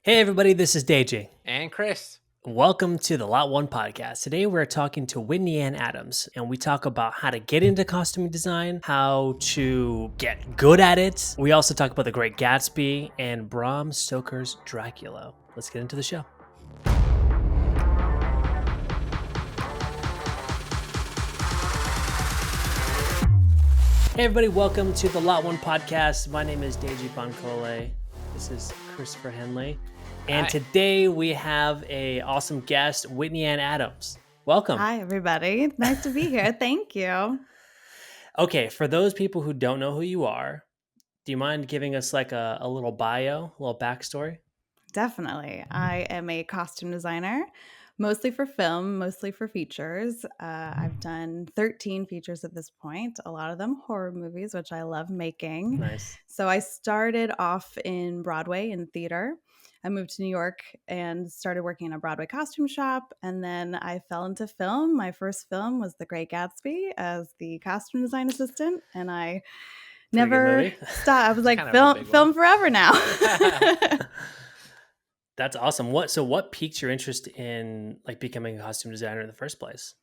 Hey everybody, this is Deji. And Chris. Welcome to the Lot1 Podcast. Today we're talking to Whitney Anne Adams, and we talk about how to get into costume design, how to get good at it. We also talk about The Great Gatsby and Bram Stoker's Dracula. Let's get into the show. Hey everybody, welcome to the Lot1 Podcast. My name is Deji Bancole. This is Christopher Henley. And today we have an awesome guest, Whitney Anne Adams. Welcome. Hi, everybody. Nice to be here. Thank you. Okay, for those people who don't know who you are, do you mind giving us like a little bio, a little backstory? Definitely. I am a costume designer, mostly for film, mostly for features. I've done 13 features at this point, a lot of them horror movies, which I love making. Nice. So I started off in Broadway in theater. I moved to New York and started working in a Broadway costume shop. And then I fell into film. My first film was The Great Gatsby as the costume design assistant. And I never stopped. I was like, film forever now. That's awesome. What piqued your interest in like becoming a costume designer in the first place?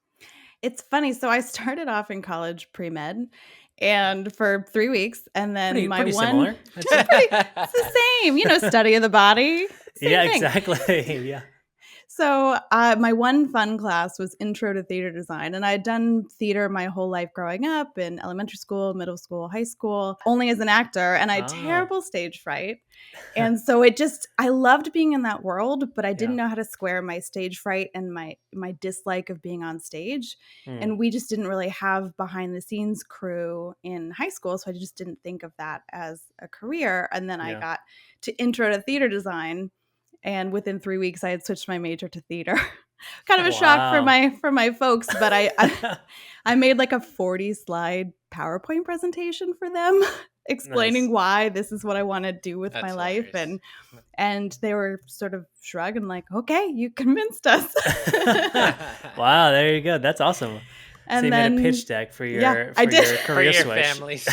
It's funny. So I started off in college pre-med and for 3 weeks, and then pretty similar. It's the same, study of the body. Yeah, thing. Exactly. Yeah. So my one fun class was Intro to Theater Design, and I had done theater my whole life growing up in elementary school, middle school, high school, only as an actor, and I had terrible stage fright. And so I loved being in that world, but I didn't know how to square my stage fright and my dislike of being on stage. And we just didn't really have behind the scenes crew in high school, so I just didn't think of that as a career. And then I got to Intro to Theater Design. And within 3 weeks, I had switched my major to theater. Kind of a shock for my folks, but I made like a 40-slide PowerPoint presentation for them, explaining why this is what I want to do with my life, and they were sort of shrug and like, okay, you convinced us. Wow, there you go. That's awesome. And so you then, made a pitch deck for your your career switch. Families.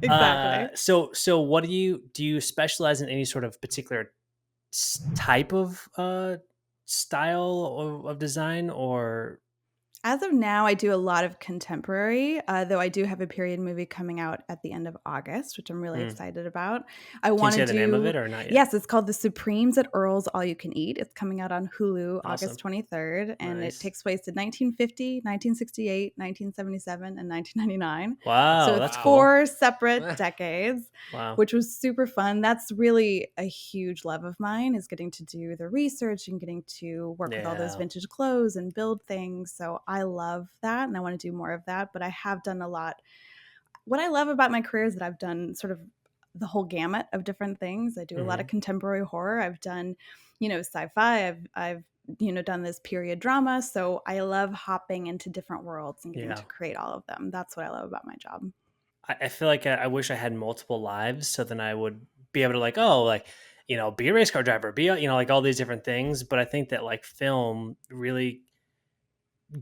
Exactly. So what do you specialize in any sort of particular type of style of design, or? As of now, I do a lot of contemporary, though I do have a period movie coming out at the end of August, which I'm really excited about. Can you say the name of it or not yet? Yes, it's called The Supremes at Earl's All You Can Eat. It's coming out on Hulu August 23rd, and it takes place in 1950, 1968, 1977, and 1999. Wow. So it's 4 separate decades, which was super fun. That's really a huge love of mine, is getting to do the research and getting to work with all those vintage clothes and build things. So I love that, and I want to do more of that, but I have done a lot. What I love about my career is that I've done sort of the whole gamut of different things. I do a lot of contemporary horror. I've done, sci-fi. I've done this period drama. So I love hopping into different worlds and getting to create all of them. That's what I love about my job. I feel like I wish I had multiple lives, so then I would be able to be a race car driver, be like all these different things. But I think that like film really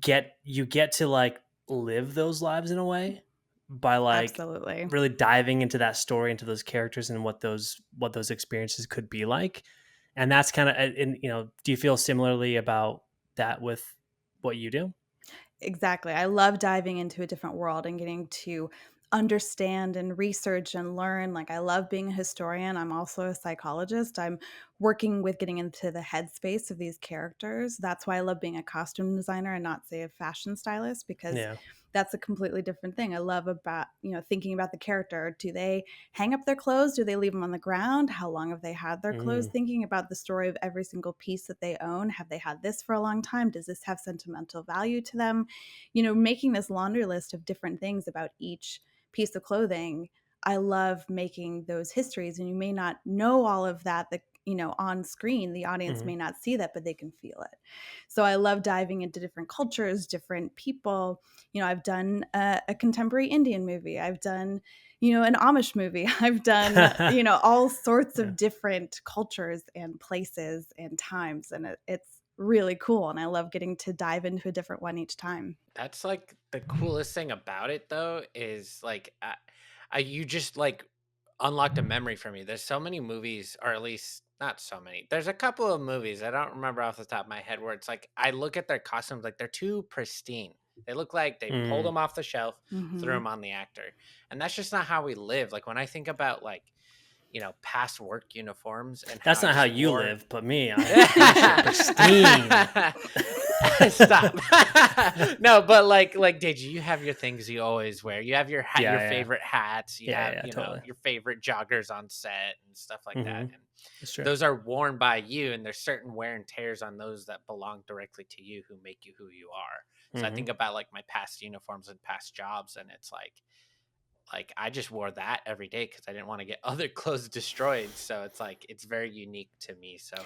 get to like live those lives in a way by like Absolutely. really diving into that story, into those characters, and what those experiences could be like. And that's kind of, do you feel similarly about that with what you do? Exactly. I love diving into a different world and getting to understand and research and learn. Like, I love being a historian. I'm also a psychologist. I'm working with getting into the headspace of these characters. That's why I love being a costume designer and not, say, a fashion stylist, because that's a completely different thing. I love about, thinking about the character. Do they hang up their clothes? Do they leave them on the ground? How long have they had their clothes? Thinking about the story of every single piece that they own. Have they had this for a long time? Does this have sentimental value to them? Making this laundry list of different things about each piece of clothing. I love making those histories, and you may not know all of that on screen. The audience may not see that, but they can feel it. So I love diving into different cultures, different people. I've done a contemporary Indian movie. I've done, an Amish movie. I've done, all sorts of different cultures and places and times. And it's really cool. And I love getting to dive into a different one each time. That's like the coolest thing about it, though, is like you just like unlocked a memory for me. There's so many movies, or at least not so many. There's a couple of movies I don't remember off the top of my head where it's like I look at their costumes like they're too pristine. They look like they pulled Mm. them off the shelf, threw Mhm. them on the actor, and that's just not how we live. Like when I think about like past work uniforms and how That's I not how just you wore. live, but me, my shit pristine. Stop. No, but like did you have your things you always wear? You have your hat, your Yeah, yeah, favorite hats, you yeah, have, yeah, totally. your favorite joggers on set and stuff like that. Hmm. And It's true. those are worn by you, and there's certain wear and tears on those that belong directly to you who make you who you are. So I Hmm. think about like my past uniforms and past jobs, and it's like I just wore that every day because I didn't want to get other clothes destroyed. So it's like it's very unique to me. So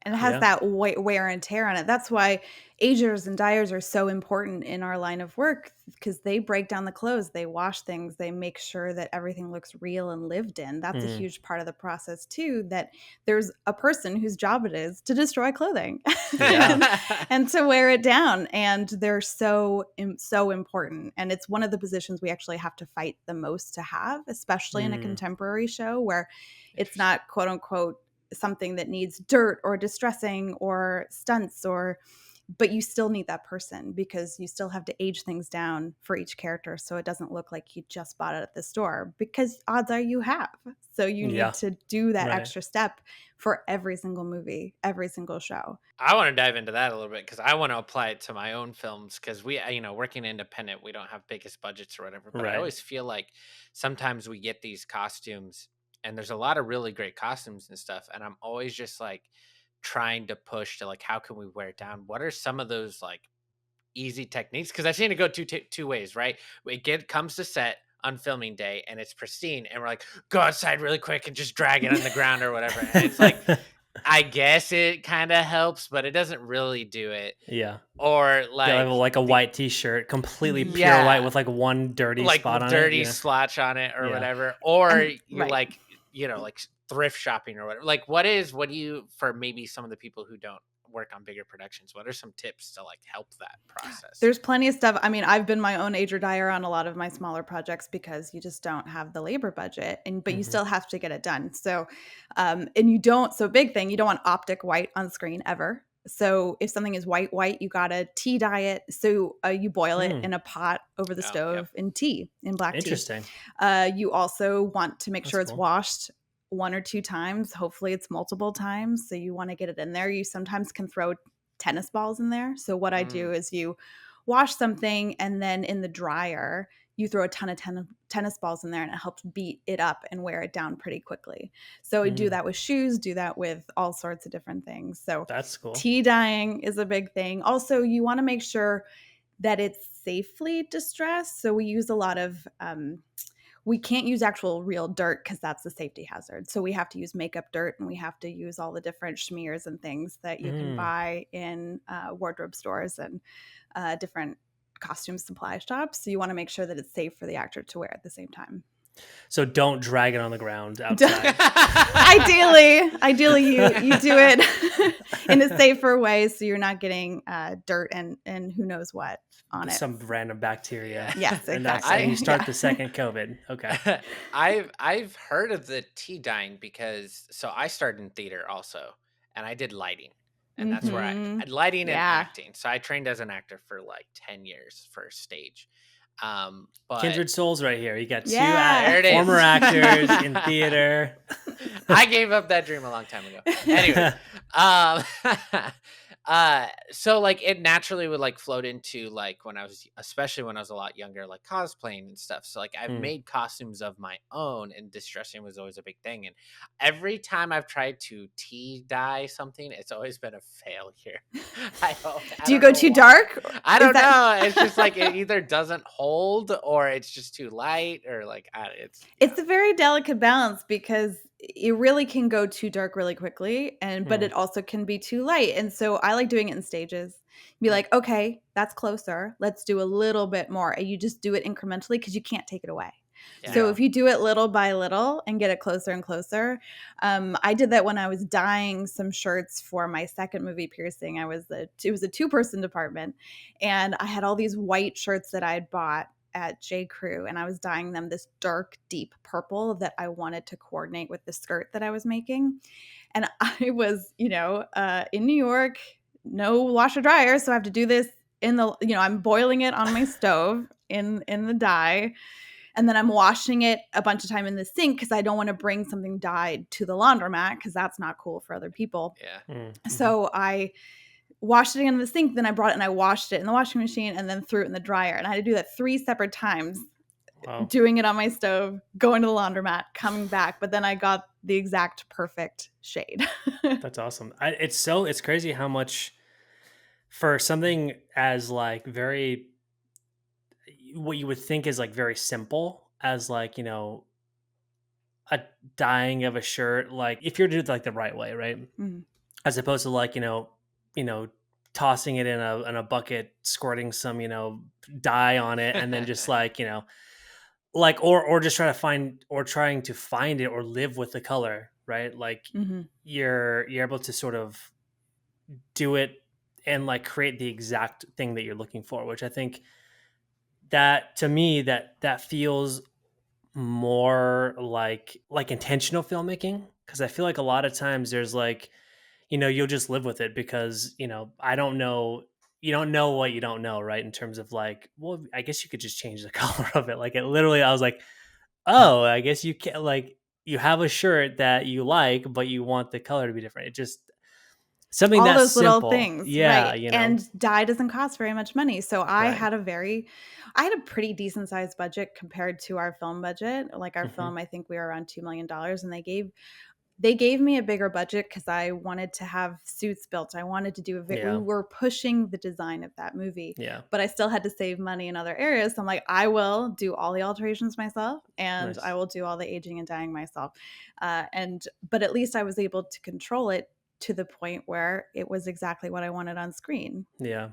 And it has Yeah. that wear and tear on it. That's why agers and dyers are so important in our line of work because they break down the clothes, they wash things, they make sure that everything looks real and lived in. That's a Mm. huge part of the process too, that there's a person whose job it is to destroy clothing Yeah. and to wear it down. And they're so important. And it's one of the positions we actually have to fight the most to have, especially in a Mm. contemporary show where it's Interesting. not quote unquote something that needs dirt or distressing or stunts but you still need that person because you still have to age things down for each character so it doesn't look like you just bought it at the store because odds are you have. So you need Yeah. to do that Right. extra step for every single movie, every single show. I want to dive into that a little bit because I want to apply it to my own films because we, working independent, we don't have biggest budgets or whatever. But I Right. always feel like sometimes we get these costumes and there's a lot of really great costumes and stuff. And I'm always just like trying to push to like, how can we wear it down? What are some of those like easy techniques? Because I've seen it go two ways, right? Comes to set on filming day and it's pristine and we're like, go outside really quick and just drag it on the ground or whatever. And it's like, I guess it kind of helps, but it doesn't really do it. Yeah. Or They'll like have like a the white t-shirt, completely Mhm. pure white yeah, with like one dirty like spot on it, dirty splotch on it or Yeah. whatever. Or And you right. like like thrift shopping or whatever. Like what do you, for maybe some of the people who don't work on bigger productions, what are some tips to like help that process? There's plenty of stuff. I mean, I've been my own ager dyer on a lot of my smaller projects because you just don't have the labor budget, but you Mhm. still have to get it done. So, and you don't. So, big thing, you don't want optic white on screen ever. So, if something is white, you gotta tea dye it. So you boil it Mm. in a pot over the Oh, yep. stove in black tea. Interesting. You also want to make That's sure it's cool. washed one or two times. Hopefully, it's multiple times. So you want to get it in there. You sometimes can throw tennis balls in there. So what I do Mm, is you wash something and then in the dryer you throw a ton of tennis balls in there and it helps beat it up and wear it down pretty quickly. So we do Mm. that with shoes, do that with all sorts of different things. So That's cool. tea dyeing is a big thing. Also, you want to make sure that it's safely distressed. So we use a lot of we can't use actual real dirt because that's a safety hazard. So we have to use makeup dirt and we have to use all the different schmears and things that you can Mm. buy in wardrobe stores and different costume supply shops. So you want to make sure that it's safe for the actor to wear at the same time. So don't drag it on the ground outside. Ideally, you do it in a safer way so you're not getting dirt and who knows what on it. Some random bacteria. Yes, And that's exactly. and you start Yeah. the second COVID. Okay. I've heard of the tea dyeing because so I started in theater also, and I did lighting, and that's where Mhm. lighting and Yeah. acting. So I trained as an actor for like 10 years for stage. But Kindred souls right here. You got two Yeah. there it former is. actors in theater. I gave up that dream a long time ago. Anyways, um, so like it naturally would like float into like when I was, especially when I was a lot younger, like cosplaying and stuff. So like I've Mm. made costumes of my own, and distressing was always a big thing. And every time I've tried to tea dye something, it's always been a failure. I Do you don't go know too why. dark? I Is don't that know. It's just like it either doesn't hold, or it's just too light, or like it's It's a very delicate balance because it really can go too dark really quickly but Mm. it also can be too light. And so I like doing it in stages. Be Mm, like, "Okay, that's closer. Let's do a little bit more." And you just do it incrementally because you can't take it away. So yeah. Yeah. if you do it little by little and get it closer and closer, I did that when I was dyeing some shirts for my second movie, Piercing. It was a two-person department, and I had all these white shirts that I had bought at J. Crew, and I was dyeing them this dark, deep purple that I wanted to coordinate with the skirt that I was making. And I was, in New York, no washer dryer, so I have to do this in the, I'm boiling it on my stove in the dye. And then I'm washing it a bunch of time in the sink because I don't want to bring something dyed to the laundromat because that's not cool for other people. Yeah. Mm-hmm. So I washed it in the sink, then I brought it and I washed it in the washing machine and then threw it in the dryer. And I had to do that 3 separate times, Wow. doing it on my stove, going to the laundromat, coming back. But then I got the exact perfect shade. That's awesome. It's crazy how much for something as like very, what you would think is like very simple as like, a dyeing of a shirt, like if you're to do it like the right way, right? Mm-hmm. As opposed to like, tossing it in a bucket, squirting some, dye on it, and then just like, like, or just trying to find it or live with the color, right? Like Mm-hmm. you're able to sort of do it and like create the exact thing that you're looking for, which I think that to me that feels more like intentional filmmaking, because I feel like a lot of times there's like, you'll just live with it because, I don't know, you don't know what you don't know, right? In terms of like, well, I guess you could just change the color of it. Like it literally, I was like, oh, I guess you can, like, you have a shirt that you like, but you want the color to be different. It just, something All that's those little simple. things, Yeah. right? And dye doesn't cost very much money. So I Right. had a pretty decent sized budget compared to our film budget. Like our Mhm. film, I think we were around $2 million, and they gave me a bigger budget because I wanted to have suits built. I wanted to do we Yeah. were pushing the design of that movie, Yeah. but I still had to save money in other areas. So I'm like, I will do all the alterations myself, and Nice. I will do all the aging and dyeing myself. But at least I was able to control it to the point where it was exactly what I wanted on screen. Yeah.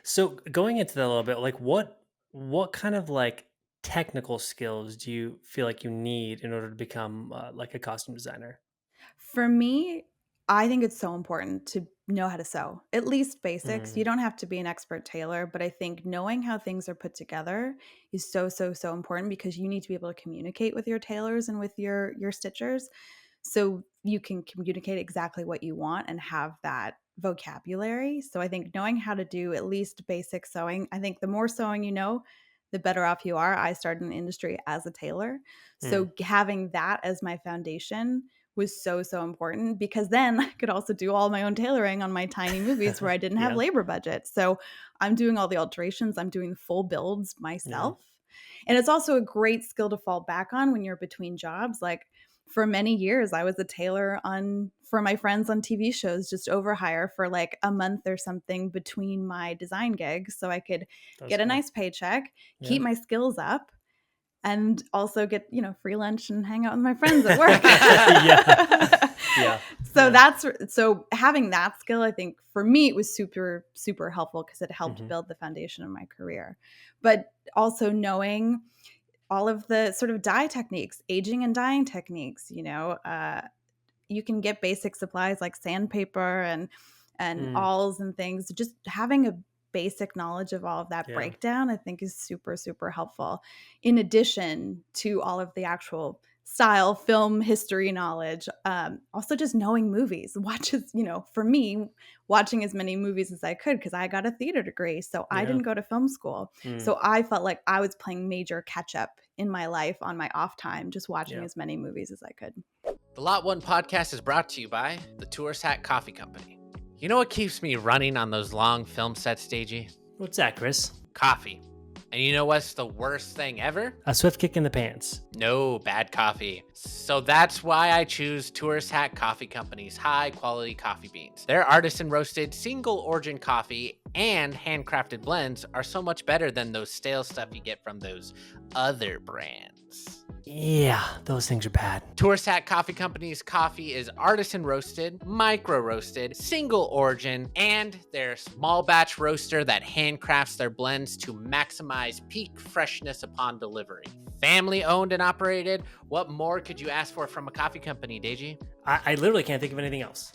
So going into that a little bit, like what kind of like technical skills do you feel like you need in order to become like a costume designer? For me, I think it's so important to know how to sew, at least basics. You Mm, don't have to be an expert tailor, but I think knowing how things are put together is so, so, so important because you need to be able to communicate with your tailors and with your stitchers so you can communicate exactly what you want and have that vocabulary. So I think knowing how to do at least basic sewing, I think the more sewing you know, the better off you are. I started in the industry as a tailor. mm, So having that as my foundation was so, so important because then I could also do all my own tailoring on my tiny movies where I didn't have yeah. labor budget. So I'm doing all the alterations, I'm doing the full builds Yeah. myself. And it's also a great skill to fall back on when you're between jobs. Like for many years, I was a tailor for my friends on TV shows, just overhire for like a month or something between my design gigs so I could That's get a cool. nice paycheck, Yeah. keep my skills up, and also get, free lunch and hang out with my friends at work. Yeah. Yeah. So having that skill, I think for me, it was super, super helpful because it helped Mhm. build the foundation of my career. But also knowing all of the sort of dye techniques, aging and dyeing techniques, you can get basic supplies like sandpaper and Mm, awls and things. Just having a basic knowledge of all of that yeah. breakdown, I think, is super, super helpful. In addition to all of the actual style, film history knowledge, also just knowing movies. For me, watching as many movies as I could because I got a theater degree, so I Yeah. didn't go to film school. Mm, So I felt like I was playing major catch up in my life on my off time, just watching yeah. as many movies as I could. The Lot1 Podcast is brought to you by the Tourist Hat Coffee Company. You know what keeps me running on those long film sets, Stagey? What's that, Chris? Coffee. And you know what's the worst thing ever? A swift kick in the pants. No, bad coffee. So that's why I choose Tourist Hat Coffee Company's high quality coffee beans. Their artisan roasted single origin coffee and handcrafted blends are so much better than those stale stuff you get from those other brands. Yeah, those things are bad. Tourist Hat Coffee Company's coffee is artisan roasted, micro roasted, single origin, and their small batch roaster that handcrafts their blends to maximize peak freshness upon delivery. Family owned and operated. What more could you ask for from a coffee company, Deji? I literally can't think of anything else.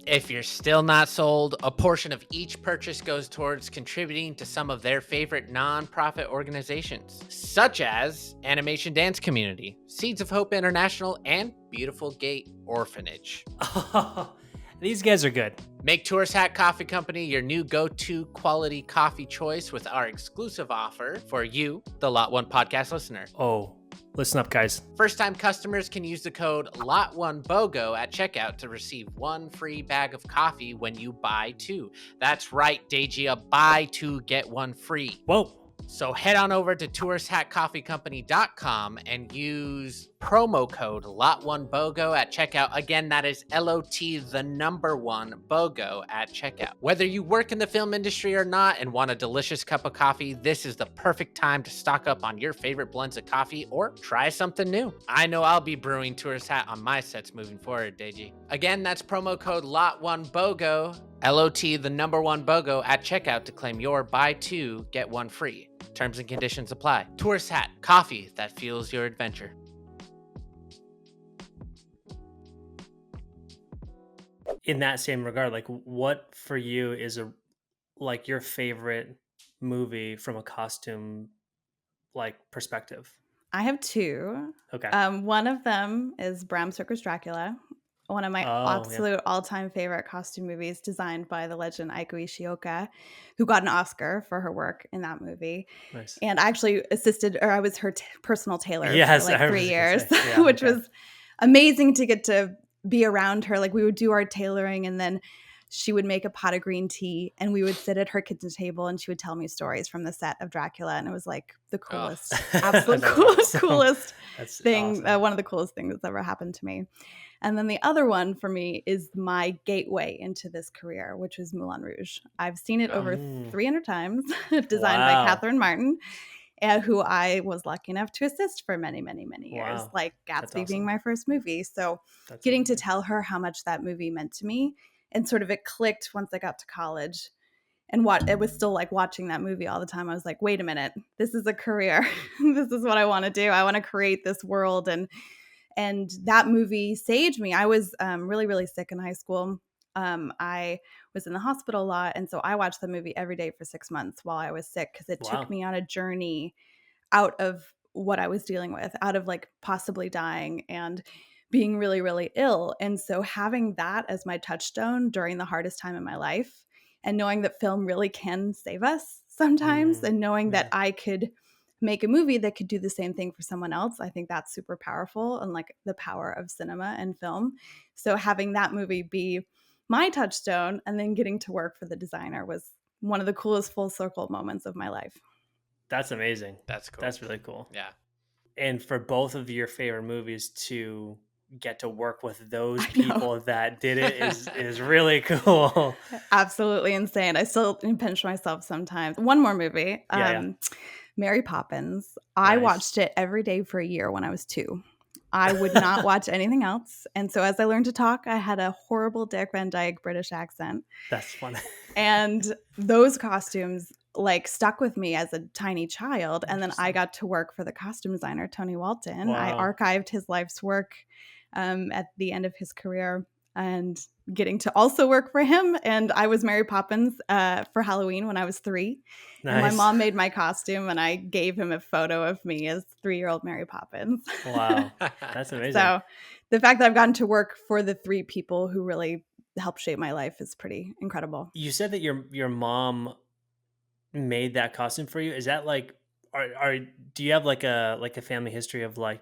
If you're still not sold, a portion of each purchase goes towards contributing to some of their favorite nonprofit organizations, such as Animation Dance Community, Seeds of Hope International, and Beautiful Gate Orphanage. These guys are good. Make Tourist Hat Coffee Company your new go-to quality coffee choice with our exclusive offer for you, the Lot1 Podcast listener. Oh, listen up, guys. First-time customers can use the code Lot1BOGO at checkout to receive 1 free bag of coffee when you buy 2. That's right, Deji, buy 2, get 1 free. Whoa. So head on over to touristhatcoffeecompany.com and use promo code Lot1BOGO at checkout. Again, that is LOT1 BOGO at checkout. Whether you work in the film industry or not and want a delicious cup of coffee, this is the perfect time to stock up on your favorite blends of coffee or try something new. I know I'll be brewing Tourist Hat on my sets moving forward, Deji. Again, that's promo code Lot1 BOGO, LOT1 BOGO at checkout to claim your buy 2, get 1 free. Terms and conditions apply. Tourist Hat, coffee that fuels your adventure. In that same regard, like, what for you is your favorite movie from a costume perspective? I have 2. Okay. One of them is Bram Stoker's Dracula, one of my absolute all-time favorite costume movies, designed by the legend Eiko Ishioka, who got an Oscar for her work in that movie. Nice. And I actually I was her personal tailor Yes, for 3 years, yeah, which was amazing to get to be around her. Like, we would do our tailoring, and then she would make a pot of green tea, and we would sit at her kitchen table, and she would tell me stories from the set of Dracula. And it was like the coolest, absolute coolest thing. Awesome. One of the coolest things that's ever happened to me. And then the other one for me is my gateway into this career, which was Moulin Rouge. I've seen it over 300 times, designed by Catherine Martin, who I was lucky enough to assist for many, many, many years, like Gatsby being my first movie. So getting to tell her how much that movie meant to me, and sort of it clicked once I got to college. And it was still like watching that movie all the time. I was like, wait a minute, this is a career. This is what I want to do. I want to create this world. And that movie saved me. I was really, really sick in high school. I was in the hospital a lot. And so I watched the movie every day for 6 months while I was sick, because it took me on a journey out of what I was dealing with, out of like possibly dying and being really, really ill. And so having that as my touchstone during the hardest time in my life, and knowing that film really can save us sometimes, and knowing that I could make a movie that could do the same thing for someone else, I think that's super powerful, and like the power of cinema and film. So having that movie be my touchstone, and then getting to work for the designer, was one of the coolest full circle moments of my life. That's amazing. That's cool. That's really cool. Yeah. And for both of your favorite movies to get to work with those people that did it is really cool. Absolutely insane. I still pinch myself sometimes. One more movie. Mary Poppins. I watched it every day for a year when I was 2. I would not watch anything else. And so as I learned to talk, I had a horrible Dick Van Dyke British accent. That's funny. And those costumes like stuck with me as a tiny child. And then I got to work for the costume designer, Tony Walton. Wow. I archived his life's work at the end of his career, and getting to also work for him. And I was Mary Poppins for Halloween when I was 3. Nice. And my mom made my costume, and I gave him a photo of me as 3-year-old Mary Poppins. Wow. That's amazing. So the fact that I've gotten to work for the 3 people who really helped shape my life is pretty incredible. You said that your mom made that costume for you. Is that like, do you have like a family history of like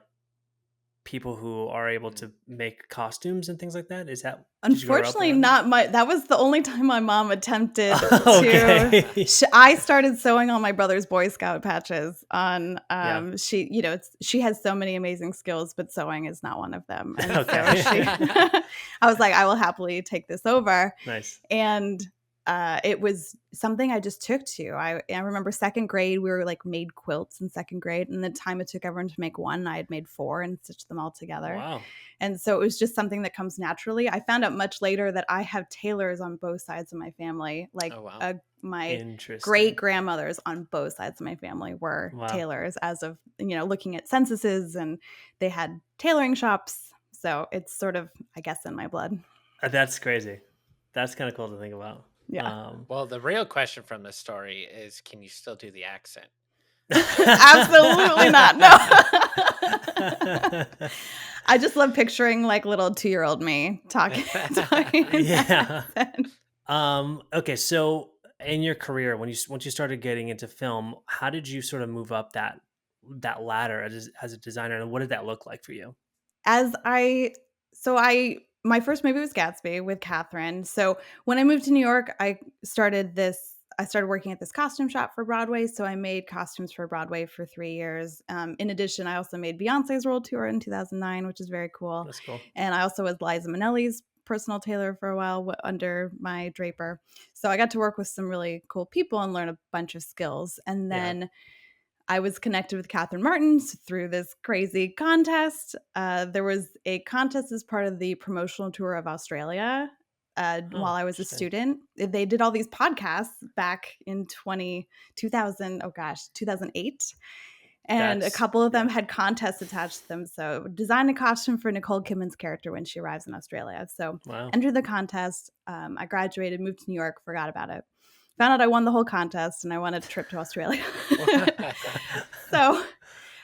people who are able to make costumes and things like that? Is that unfortunately not my? That was the only time my mom attempted to. I started sewing on my brother's Boy Scout patches on. She has so many amazing skills, but sewing is not one of them. And so I was like, I will happily take this over. Nice. And it was something I just took to. I remember 2nd grade, we were like made quilts in 2nd grade, and the time it took everyone to make one, I had made 4 and stitched them all together. Wow. And so it was just something that comes naturally. I found out much later that I have tailors on both sides of my family. Like my great grandmothers on both sides of my family were tailors, as of, looking at censuses, and they had tailoring shops. So it's sort of, I guess, in my blood. That's crazy. That's kind of cool to think about. Yeah. Well, the real question from this story is, can you still do the accent? Absolutely not. No. I just love picturing like little 2-year-old me talking in Yeah. that accent. Okay, so in your career, once you started getting into film, how did you sort of move up that ladder as a designer, and what did that look like for you? As I so I My first movie was Gatsby with Catherine. So when I moved to New York, I started working at this costume shop for Broadway. So I made costumes for Broadway for 3 years. In addition, I also made Beyonce's World Tour in 2009, which is very cool. That's cool. And I also was Liza Minnelli's personal tailor for a while under my draper. So I got to work with some really cool people and learn a bunch of skills. And Yeah. then I was connected with Catherine Martin through this crazy contest. There was a contest as part of the promotional tour of Australia while Oh, I was a interesting. student. They did all these podcasts back in 2008. And a couple of them had contests attached to them. So design a costume for Nicole Kidman's character when she arrives in Australia. So Wow. entered the contest. I graduated, moved to New York, forgot about it. Found out I won the whole contest and I won a trip to Australia. So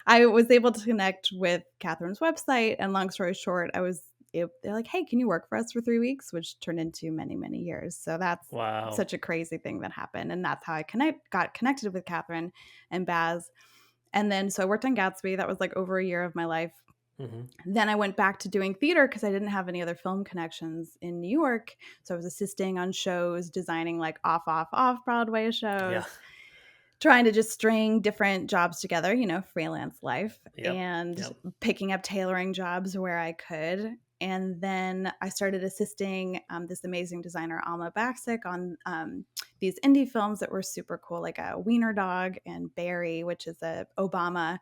I was able to connect with Catherine's website. And long story short, they're like, hey, can you work for us for 3 weeks? Which turned into many, many years. So that's Wow. such a crazy thing that happened. And that's how I got connected with Catherine and Baz. And then so I worked on Gatsby. That was like over a year of my life. Hmm. Then I went back to doing theater because I didn't have any other film connections in New York. So I was assisting on shows, designing like off Broadway shows, Yeah. trying to just string different jobs together, freelance life, Yep. and Yep. picking up tailoring jobs where I could. And then I started assisting this amazing designer, Alma Baxic, on these indie films that were super cool, like a Wiener Dog and Barry, which is a Obama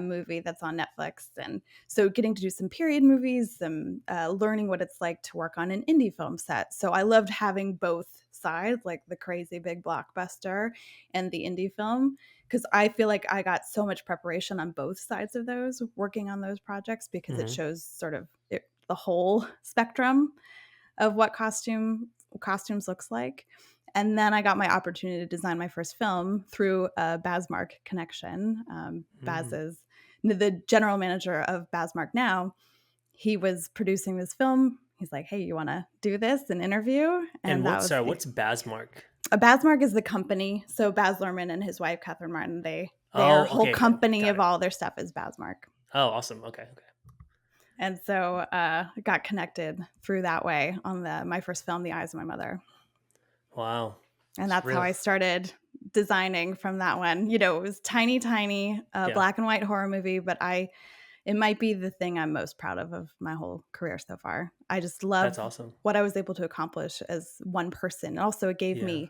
movie that's on Netflix. And so getting to do some period movies, some learning what it's like to work on an indie film set. So I loved having both sides, like the crazy big blockbuster and the indie film, because I feel like I got so much preparation on both sides of those, working on those projects, because it Hmm. shows sort of the whole spectrum of what costumes looks like. And then I got my opportunity to design my first film through a Bazmark connection. Baz is the general manager of Bazmark now. He was producing this film. He's like, hey, you want to do this, an interview? And And that what's was Bazmark? Bazmark is the company. So Baz Luhrmann and his wife, Catherine Martin, their Oh, whole okay. Good. company Got of it. all their stuff is Bazmark. Oh, awesome. Okay. And so got connected through that way on my first film, The Eyes of My Mother. Wow. And that's how I started designing from that one. It was tiny, Yeah. black and white horror movie, but it might be the thing I'm most proud of my whole career so far. I just love That's awesome. what I was able to accomplish as one person. And also it gave me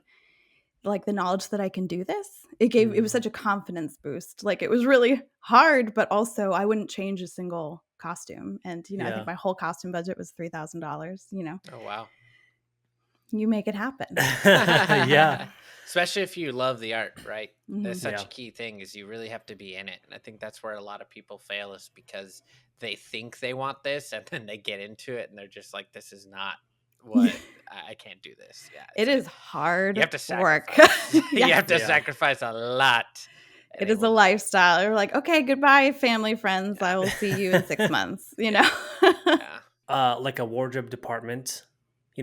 like the knowledge that I can do this. It was such a confidence boost. Like it was really hard, but also I wouldn't change a single costume. And, I think my whole costume budget was $3,000, Oh, wow. You make it happen. Yeah. Especially if you love the art, right? That's such Yeah. a key thing, is you really have to be in it. And I think that's where a lot of people fail, is because they think they want this and then they get into it and they're just like, this is not what I can't do this. Yeah. It is hard You have to work. sacrifice. You Yeah. have to Yeah. sacrifice a lot. It is a lifestyle. You're like, okay, goodbye, family, friends. I will see you in 6 months, Yeah. Like a wardrobe department,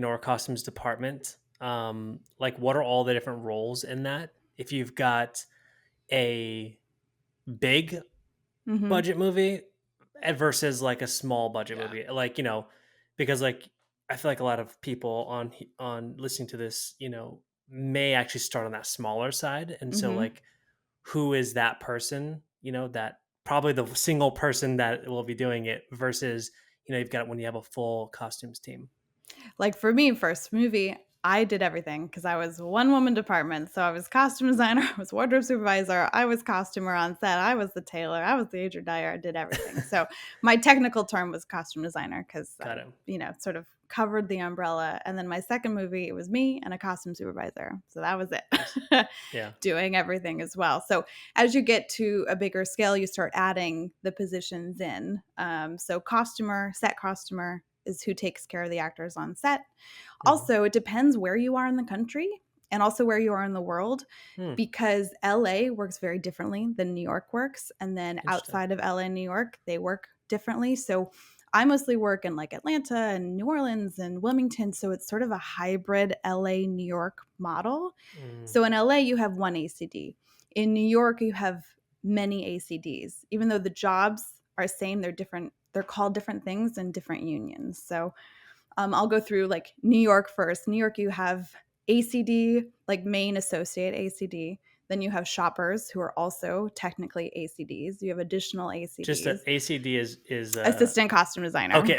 or costumes department. Like what are all the different roles in that? If you've got a big Mhm. budget movie versus like a small budget Yeah. movie, like, because like I feel like a lot of people on listening to this, may actually start on that smaller side. And so Mhm. like, who is that person, that probably the single person that will be doing it versus, you've got when you have a full costumes team. Like for me, first movie, I did everything because I was one woman department. So I was costume designer, I was wardrobe supervisor, I was costumer on set, I was the tailor, I was the agent dyer, I did everything. So my technical term was costume designer because Got it. sort of covered the umbrella. And then my second movie, it was me and a costume supervisor. So that was it. Yeah. Doing everything as well. So as you get to a bigger scale, you start adding the positions in. So costumer, set costumer is who takes care of the actors on set. Mhm. Also, it depends where you are in the country and also where you are in the world, Hmm. because LA works very differently than New York works. And then Interesting. outside of LA and New York, they work differently. So I mostly work in like Atlanta and New Orleans and Wilmington. So it's sort of a hybrid LA, New York model. Mm. So in LA, you have one ACD. In New York, you have many ACDs. Even though the jobs are same, they're different. They're called different things in different unions. So I'll go through like New York first. New York, you have ACD, like main associate ACD. Then you have shoppers who are also technically ACDs. You have additional Just ACDs. ACD is Assistant costume designer. Okay,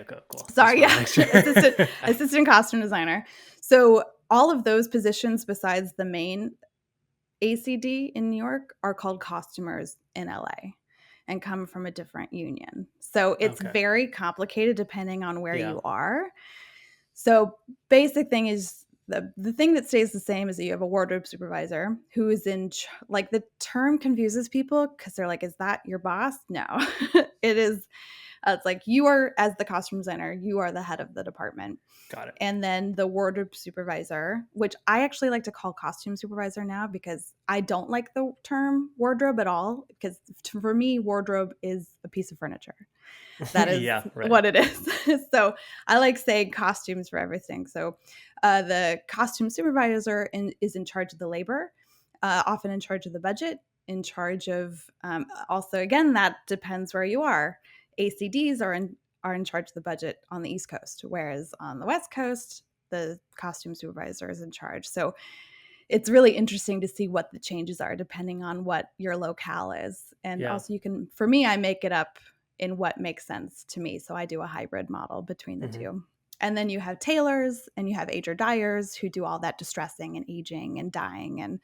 cool. Sorry, Just wanna yeah. make sure. Assistant costume designer. So all of those positions besides the main ACD in New York are called costumers in LA and come from a different union. So it's Okay. very complicated depending on where Yeah. you are. So basic thing is the thing that stays the same is that you have a wardrobe supervisor who is like the term confuses people because they're like, is that your boss? No, it is. It's like you are, as the costume designer, you are the head of the department. Got it. And then the wardrobe supervisor, which I actually like to call costume supervisor now because I don't like the term wardrobe at all. Because for me, wardrobe is a piece of furniture. That is Yeah, right. what it is. So I like saying costumes for everything. So the costume supervisor is in charge of the labor, often in charge of the budget, in charge of also, again, that depends where you are. ACDs are in charge of the budget on the East Coast, whereas on the West Coast, the costume supervisor is in charge. So it's really interesting to see what the changes are depending on what your locale is. And Yeah. also for me, I make it up in what makes sense to me. So I do a hybrid model between the two. And then you have tailors and you have ager dyers who do all that distressing and aging and dyeing and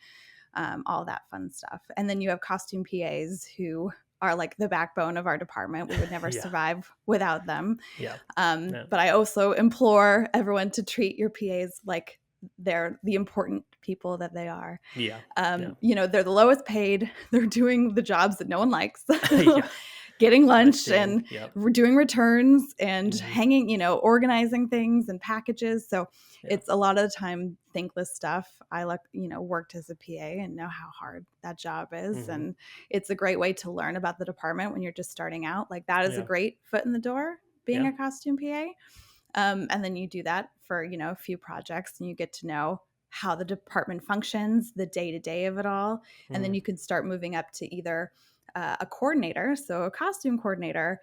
all that fun stuff. And then you have costume PAs who are like the backbone of our department. We would never Yeah. survive without them. Yeah. But I also implore everyone to treat your PAs like they're the important people that they are. Yeah. You know, they're the lowest paid. They're doing the jobs that no one likes. Yeah. Getting lunch Lifting, and yep. doing returns and Mhm. hanging, you know, organizing things and packages. So Yeah. it's a lot of the time thankless stuff. I worked as a PA and know how hard that job is. Mhm. And it's a great way to learn about the department when you're just starting out. Like that is a Yeah. great foot in the door, being Yeah. a costume PA. And then you do that for, you know, a few projects and you get to know how the department functions, the day-to-day of it all. And then Mm. you can start moving up to either a coordinator. So a costume coordinator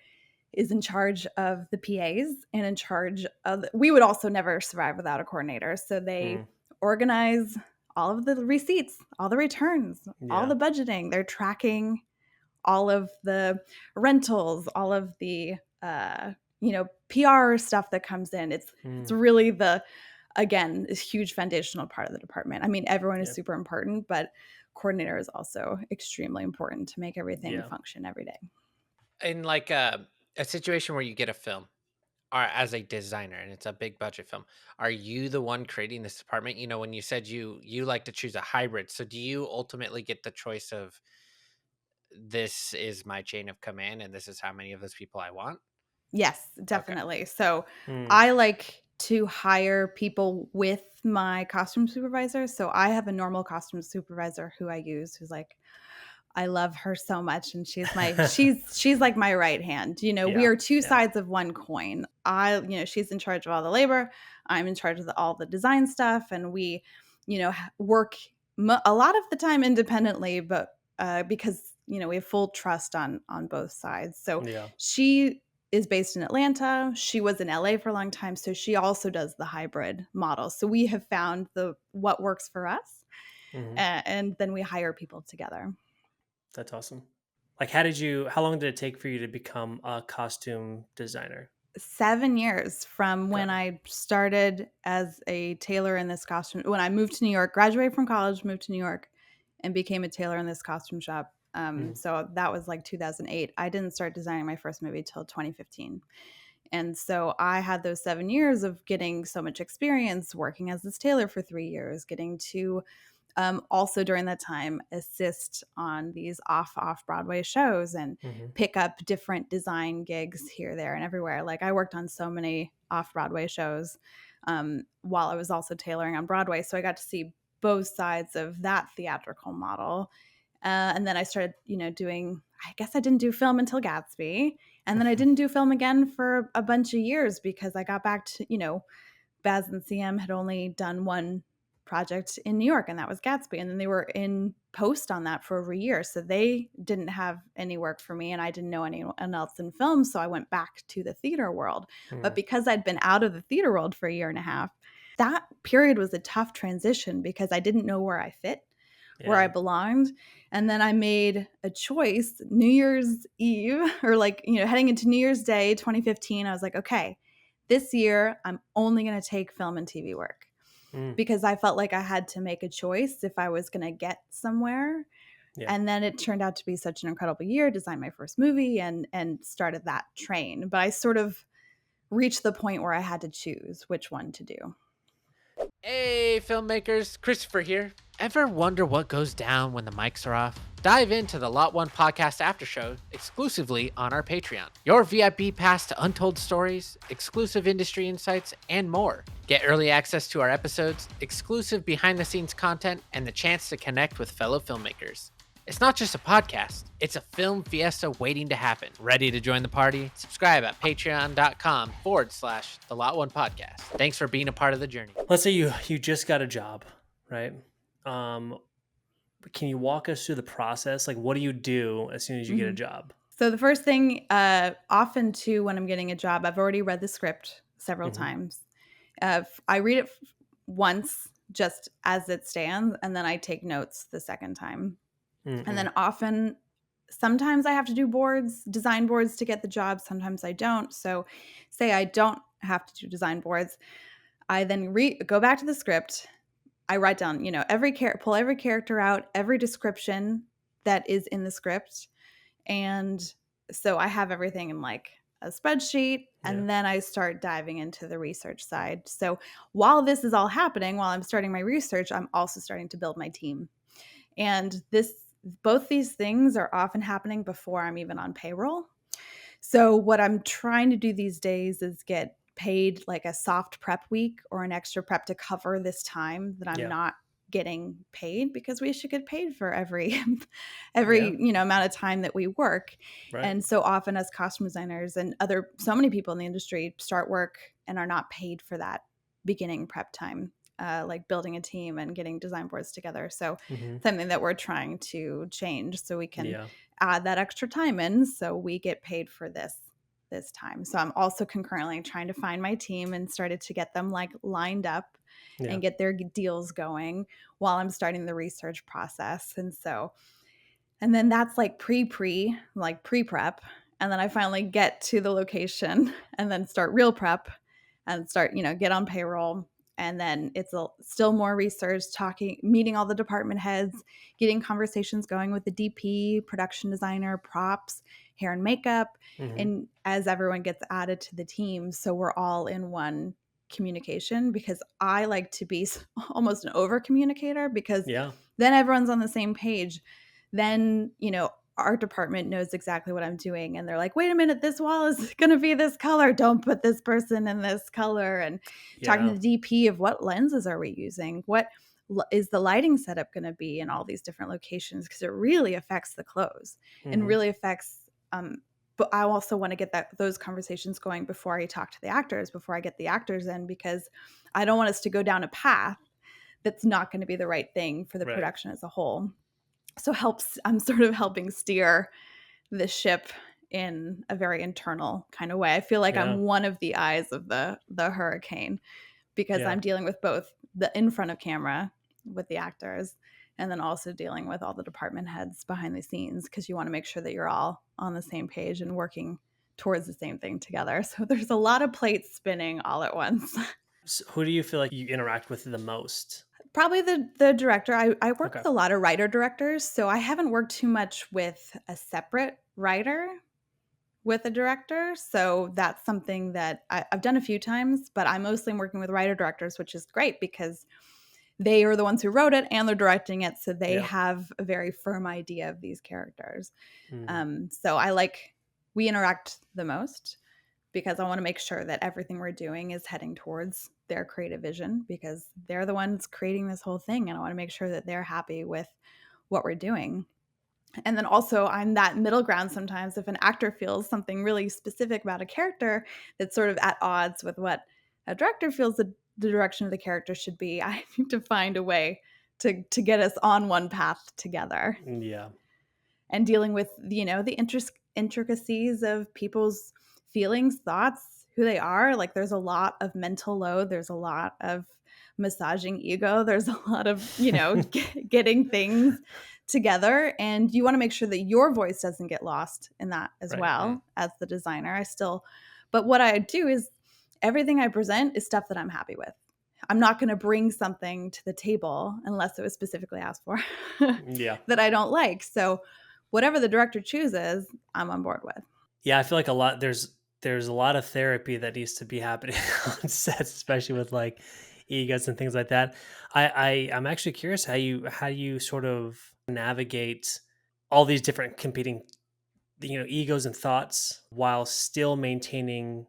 is in charge of the PAs and in charge of, we would also never survive without a coordinator. So they organize all of the receipts, all the returns, all the budgeting. They're tracking all of the rentals, all of the, PR stuff that comes in. It's really again, this huge foundational part of the department. I mean, everyone is super important, but coordinator is also extremely important to make everything function every day. In like a situation where you get a film or as a designer and it's a big budget film, are you the one creating this department? You know, when you said you like to choose a hybrid, so do you ultimately get the choice of this is my chain of command and this is how many of those people I want? Yes, definitely. Okay. So I like to hire people with my costume supervisor. So I have a normal costume supervisor who I use, who's like, I love her so much, and she's like my right hand. You know, we are two sides of one coin. She's in charge of all the labor. I'm in charge of all the design stuff, and we, work a lot of the time independently, but because we have full trust on both sides. So she is based in Atlanta. She was in LA for a long time, so she also does the hybrid model. So we have found what works for us, and then we hire people together. That's awesome. Like, how long did it take for you to become a costume designer? 7 years from when I started as a tailor in this costume. When I moved to New York, graduated from college, moved to New York, and became a tailor in this costume shop. So that was like 2008. I didn't start designing my first movie till 2015. And so I had those 7 years of getting so much experience working as this tailor for 3 years, getting to also during that time assist on these off Broadway shows and pick up different design gigs here, there, and everywhere. Like I worked on so many off Broadway shows while I was also tailoring on Broadway. So I got to see both sides of that theatrical model. And then I started, doing, I guess I didn't do film until Gatsby. And then I didn't do film again for a bunch of years because I got back to, Baz and CM had only done one project in New York, and that was Gatsby. And then they were in post on that for over a year. So they didn't have any work for me, and I didn't know anyone else in film. So I went back to the theater world. But because I'd been out of the theater world for a year and a half, that period was a tough transition because I didn't know where I fit, where I belonged. And then I made a choice New Year's Eve, or heading into New Year's Day 2015. I was like, okay, this year I'm only going to take film and TV work because I felt like I had to make a choice if I was going to get somewhere. And then it turned out to be such an incredible year, designed my first movie and started that train. But I sort of reached the point where I had to choose which one to do. Hey, filmmakers, Christopher here. Ever wonder what goes down when the mics are off? Dive into the Lot1 Podcast after show exclusively on our Patreon. Your VIP pass to untold stories, exclusive industry insights, and more. Get early access to our episodes, exclusive behind-the-scenes content, and the chance to connect with fellow filmmakers. It's not just a podcast, it's a film fiesta waiting to happen. Ready to join the party? Subscribe at patreon.com/the Lot1 Podcast. Thanks for being a part of the journey. Let's say you just got a job, right? Can you walk us through the process? Like, what do you do as soon as you get a job? So the first thing, often too, when I'm getting a job, I've already read the script several times. I read it once just as it stands, and then I take notes the second time. And then sometimes I have to do design boards to get the job. Sometimes I don't. So say I don't have to do design boards. I then go back to the script. I write down, pull every character out, every description that is in the script. And so I have everything in like a spreadsheet, and then I start diving into the research side. So while this is all happening, while I'm starting my research, I'm also starting to build my team. And both these things are often happening before I'm even on payroll. So what I'm trying to do these days is get paid like a soft prep week or an extra prep to cover this time that I'm not getting paid, because we should get paid for every amount of time that we work. Right. And so often as costume designers and so many people in the industry start work and are not paid for that beginning prep time. Like building a team and getting design boards together. So something that we're trying to change so we can add that extra time in so we get paid for this time. So I'm also concurrently trying to find my team and started to get them like lined up and get their deals going while I'm starting the research process. And then that's like pre-prep. And then I finally get to the location and then start real prep and start, get on payroll. And then it's still more research, meeting all the department heads, getting conversations going with the DP, production designer, props, hair and makeup, and as everyone gets added to the team. So we're all in one communication, because I like to be almost an over communicator, because then everyone's on the same page. Then, our department knows exactly what I'm doing. And they're like, wait a minute, this wall is going to be this color. Don't put this person in this color. And talking to the DP of what lenses are we using? What is the lighting setup going to be in all these different locations? Because it really affects the clothes and really affects, but I also want to get those conversations going before I talk to the actors, before I get the actors in, because I don't want us to go down a path that's not going to be the right thing for the production as a whole. So I'm sort of helping steer the ship in a very internal kind of way. I feel like I'm one of the eyes of the hurricane, because I'm dealing with both the in front of camera with the actors and then also dealing with all the department heads behind the scenes, because you want to make sure that you're all on the same page and working towards the same thing together. So there's a lot of plates spinning all at once. So who do you feel like you interact with the most? Probably the director. I work with a lot of writer directors, so I haven't worked too much with a separate writer with a director. So that's something that I've done a few times, but I'm mostly working with writer directors, which is great because they are the ones who wrote it and they're directing it, so they Yeah. have a very firm idea of these characters. Mm. So we interact the most because I want to make sure that everything we're doing is heading towards their creative vision, because they're the ones creating this whole thing, and I want to make sure that they're happy with what we're doing. And then also, I'm that middle ground sometimes. If an actor feels something really specific about a character that's sort of at odds with what a director feels the direction of the character should be, I need to find a way to get us on one path together. Yeah. And dealing with, the intricacies of people's feelings, thoughts, who they are. Like, there's a lot of mental load. There's a lot of massaging ego. There's a lot of, getting things together. And you want to make sure that your voice doesn't get lost in that as Right. well as the designer. But what I do is everything I present is stuff that I'm happy with. I'm not going to bring something to the table unless it was specifically asked for Yeah. that I don't like. So whatever the director chooses, I'm on board with. Yeah, I feel like there's a lot of therapy that needs to be happening on sets, especially with like egos and things like that. I'm actually curious how you sort of navigate all these different competing, egos and thoughts while still maintaining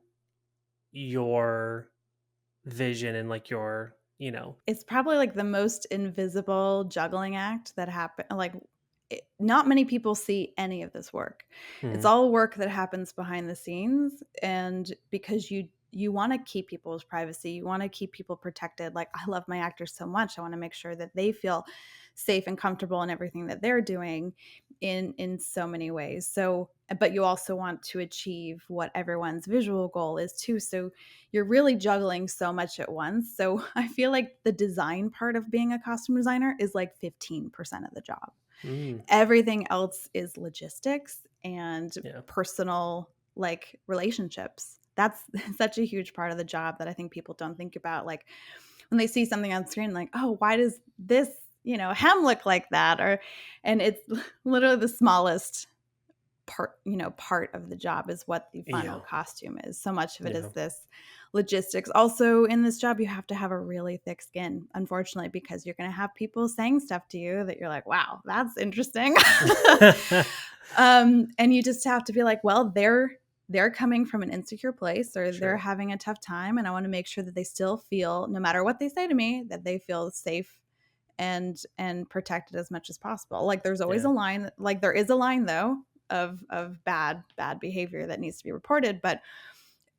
your vision and like your. It's probably like the most invisible juggling act that happen. Like, not many people see any of this work. It's Mhm. all work that happens behind the scenes, and because you want to keep people's privacy, you want to keep people protected. Like, I love my actors so much. I want to make sure that they feel safe and comfortable in everything that they're doing in so many ways. So, but you also want to achieve what everyone's visual goal is too. So you're really juggling so much at once. So I feel like the design part of being a costume designer is like 15% of the job. Mm, Everything else is logistics and yeah. personal, like, relationships. That's such a huge part of the job that I think people don't think about. Like, when they see something on screen, like, oh, why does this, hem look like that? And it's literally the smallest part of the job is what the final Yeah. costume is. So much of it Yeah. is this logistics. Also, in this job, you have to have a really thick skin, unfortunately, because you're going to have people saying stuff to you that you're like, wow, that's interesting. And you just have to be like, well, they're coming from an insecure place, or they're Sure. having a tough time, and I want to make sure that they still feel, no matter what they say to me, that they feel safe and protected as much as possible. Like, there's always Yeah. a line, like there is a line though of bad behavior that needs to be reported, but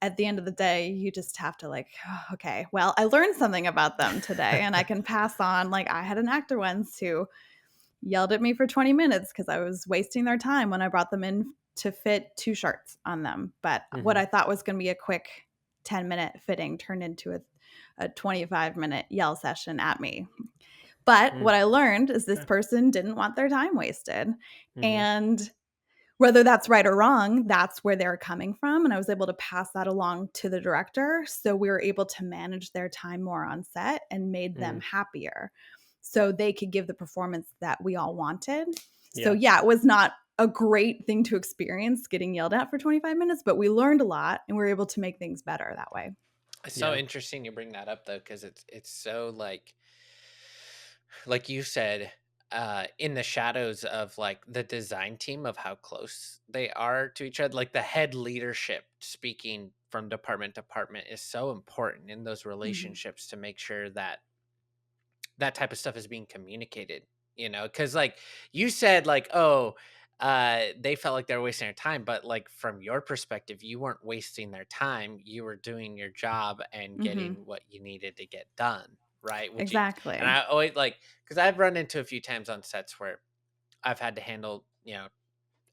at the end of the day, you just have to, like, oh, okay, well, I learned something about them today, and I can pass on. Like, I had an actor once who yelled at me for 20 minutes because I was wasting their time when I brought them in to fit 2 shirts on them. But what Mhm. I thought was going to be a quick 10-minute fitting turned into a 25-minute yell session at me. But Mm, what I learned is this okay. person didn't want their time wasted. Mhm. And whether that's right or wrong, that's where they're coming from. And I was able to pass that along to the director. So we were able to manage their time more on set and made them Mm, happier so they could give the performance that we all wanted. So, yeah. yeah, it was not a great thing to experience getting yelled at for 25 minutes, but we learned a lot and we were able to make things better that way. It's so Yeah. interesting you bring that up though, because it's so like you said, in the shadows of like the design team of how close they are to each other, like the head leadership speaking from department to department is so important in those Mhm. relationships to make sure that that type of stuff is being communicated, because like you said, like, oh, they felt like they were wasting their time, but like from your perspective, you weren't wasting their time, you were doing your job and getting Mhm. what you needed to get done, right? Which you, and Exactly. I always like, because I've run into a few times on sets where I've had to handle,